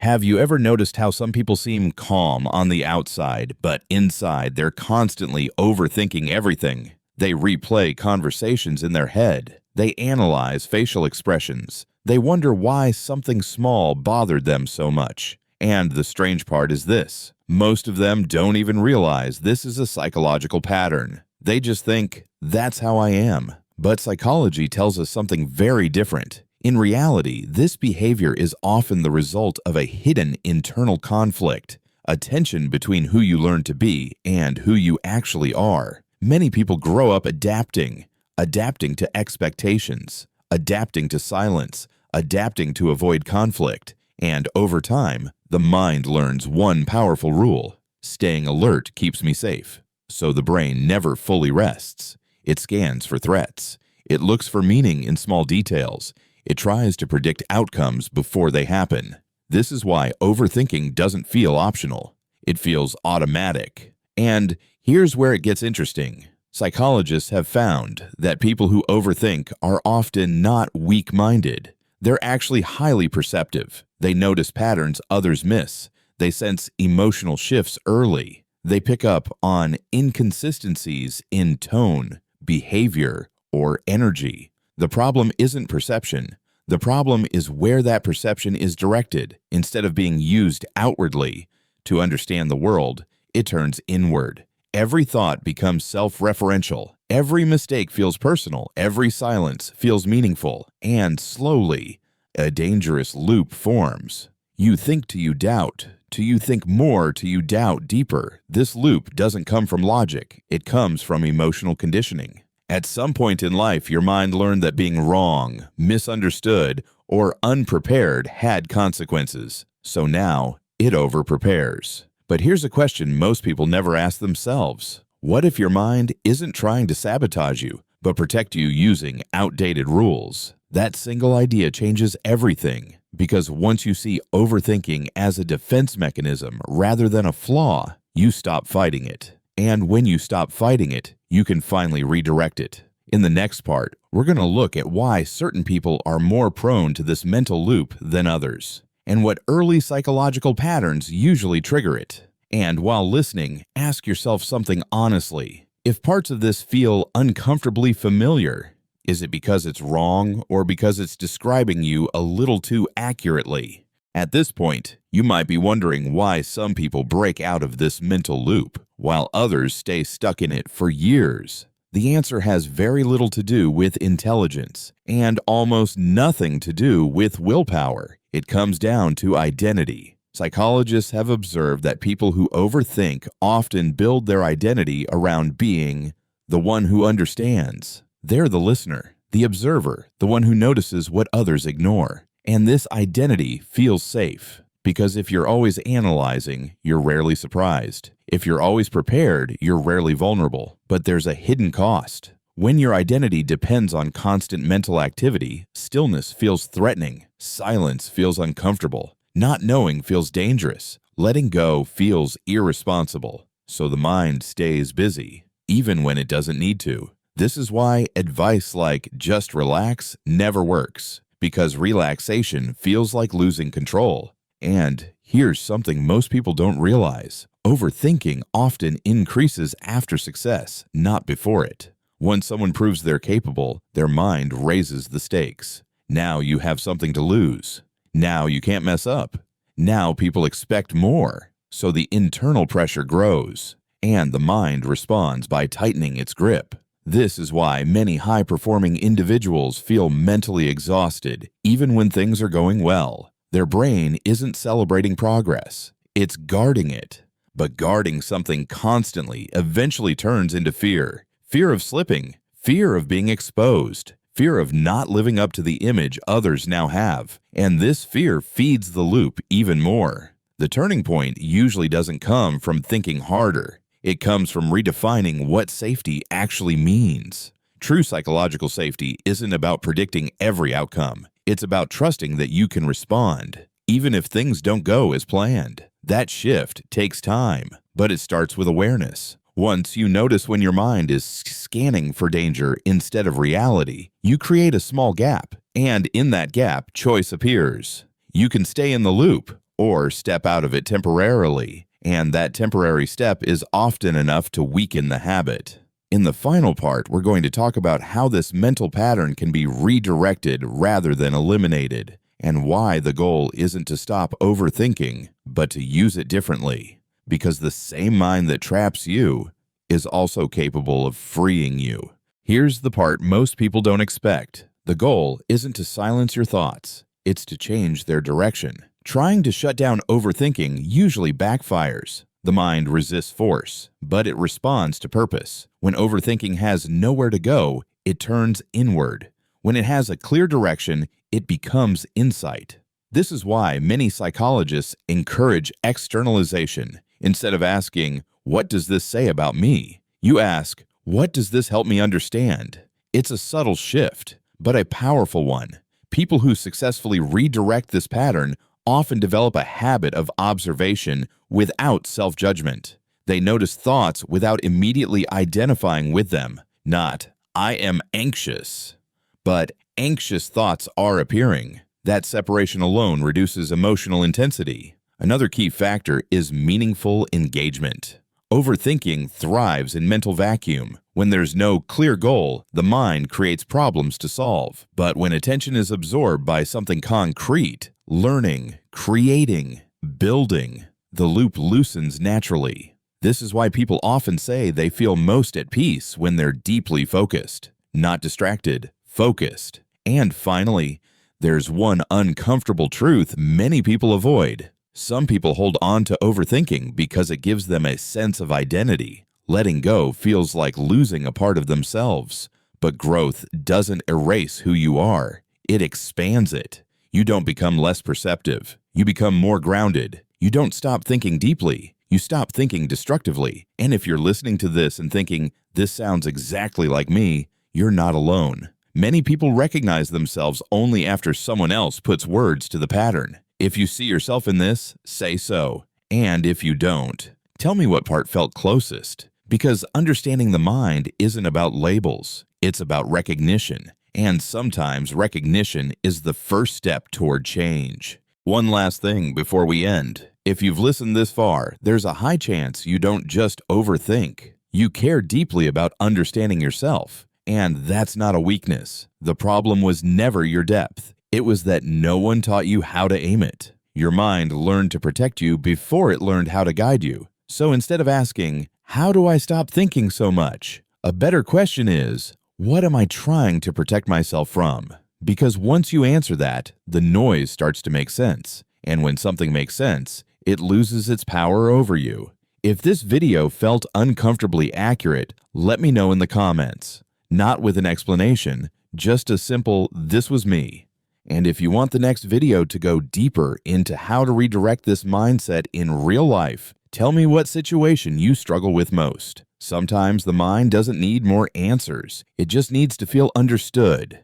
Have you ever noticed how some people seem calm on the outside, but inside they're constantly overthinking everything? They replay conversations in their head. They analyze facial expressions. They wonder why something small bothered them so much. And the strange part is this: most of them don't even realize this is a psychological pattern. They just think, that's how I am. But psychology tells us something very different. In reality, this behavior is often the result of a hidden internal conflict, a tension between who you learn to be and who you actually are. Many people grow up adapting to expectations, adapting to silence, adapting to avoid conflict, and over time, the mind learns one powerful rule: staying alert keeps me safe. So the brain never fully rests. It scans for threats. It looks for meaning in small details. It tries to predict outcomes before they happen. This is why overthinking doesn't feel optional. It feels automatic. And here's where it gets interesting. Psychologists have found that people who overthink are often not weak-minded. They're actually highly perceptive. They notice patterns others miss. They sense emotional shifts early. They pick up on inconsistencies in tone, behavior, or energy. The problem isn't perception. The problem is where that perception is directed. Instead of being used outwardly to understand the world, it turns inward. Every thought becomes self-referential. Every mistake feels personal. Every silence feels meaningful. And slowly, a dangerous loop forms. You think till you doubt. Till you think more, till you doubt deeper. This loop doesn't come from logic. It comes from emotional conditioning. At some point in life, your mind learned that being wrong, misunderstood, or unprepared had consequences. So now, it overprepares. But here's a question most people never ask themselves. What if your mind isn't trying to sabotage you, but protect you using outdated rules? That single idea changes everything, because once you see overthinking as a defense mechanism rather than a flaw, you stop fighting it. And when you stop fighting it, you can finally redirect it. In the next part, we're going to look at why certain people are more prone to this mental loop than others, and what early psychological patterns usually trigger it. And while listening, ask yourself something honestly. If parts of this feel uncomfortably familiar, is it because it's wrong or because it's describing you a little too accurately? At this point, you might be wondering why some people break out of this mental loop, while others stay stuck in it for years. The answer has very little to do with intelligence and almost nothing to do with willpower. It comes down to identity. Psychologists have observed that people who overthink often build their identity around being the one who understands. They're the listener, the observer, the one who notices what others ignore. And this identity feels safe, because if you're always analyzing, you're rarely surprised. If you're always prepared, you're rarely vulnerable. But there's a hidden cost. When your identity depends on constant mental activity, stillness feels threatening, silence feels uncomfortable, not knowing feels dangerous, letting go feels irresponsible. So the mind stays busy, even when it doesn't need to. This is why advice like just relax never works. Because relaxation feels like losing control. And here's something most people don't realize. Overthinking often increases after success, not before it. Once someone proves they're capable, their mind raises the stakes. Now you have something to lose. Now you can't mess up. Now people expect more. So the internal pressure grows, and the mind responds by tightening its grip. This is why many high-performing individuals feel mentally exhausted, even when things are going well. Their brain isn't celebrating progress. It's guarding it. But guarding something constantly eventually turns into fear. Fear of slipping. Fear of being exposed. Fear of not living up to the image others now have. And this fear feeds the loop even more. The turning point usually doesn't come from thinking harder. It comes from redefining what safety actually means. True psychological safety isn't about predicting every outcome. It's about trusting that you can respond, even if things don't go as planned. That shift takes time, but it starts with awareness. Once you notice when your mind is scanning for danger instead of reality, you create a small gap, and in that gap, choice appears. You can stay in the loop, or step out of it temporarily, and that temporary step is often enough to weaken the habit. In the final part, we're going to talk about how this mental pattern can be redirected rather than eliminated, and why the goal isn't to stop overthinking, but to use it differently. Because the same mind that traps you is also capable of freeing you. Here's the part most people don't expect. The goal isn't to silence your thoughts, it's to change their direction. Trying to shut down overthinking usually backfires. The mind resists force, but it responds to purpose. When overthinking has nowhere to go, it turns inward. When it has a clear direction, it becomes insight. This is why many psychologists encourage externalization. Instead of asking, "What does this say about me?" you ask, "What does this help me understand?" It's a subtle shift, but a powerful one. People who successfully redirect this pattern often develop a habit of observation without self-judgment. They notice thoughts without immediately identifying with them. Not, "I am anxious," but "anxious thoughts are appearing." That separation alone reduces emotional intensity. Another key factor is meaningful engagement. Overthinking thrives in mental vacuum. When there's no clear goal, the mind creates problems to solve. But when attention is absorbed by something concrete, learning, creating, building, the loop loosens naturally. This is why people often say they feel most at peace when they're deeply focused, not distracted, focused. And finally, there's one uncomfortable truth many people avoid. Some people hold on to overthinking because it gives them a sense of identity. Letting go feels like losing a part of themselves. But growth doesn't erase who you are. It expands it. You don't become less perceptive. You become more grounded. You don't stop thinking deeply. You stop thinking destructively. And if you're listening to this and thinking, "This sounds exactly like me," you're not alone. Many people recognize themselves only after someone else puts words to the pattern. If you see yourself in this, say so. And if you don't, tell me what part felt closest. Because understanding the mind isn't about labels. It's about recognition. And sometimes recognition is the first step toward change. One last thing before we end. If you've listened this far, there's a high chance you don't just overthink. You care deeply about understanding yourself. And that's not a weakness. The problem was never your depth. It was that no one taught you how to aim it. Your mind learned to protect you before it learned how to guide you. So instead of asking, "How do I stop thinking so much?" a better question is, "What am I trying to protect myself from?" Because once you answer that, the noise starts to make sense. And when something makes sense, it loses its power over you. If this video felt uncomfortably accurate, let me know in the comments. Not with an explanation, just a simple, "This was me." And if you want the next video to go deeper into how to redirect this mindset in real life, tell me what situation you struggle with most. Sometimes the mind doesn't need more answers. It just needs to feel understood.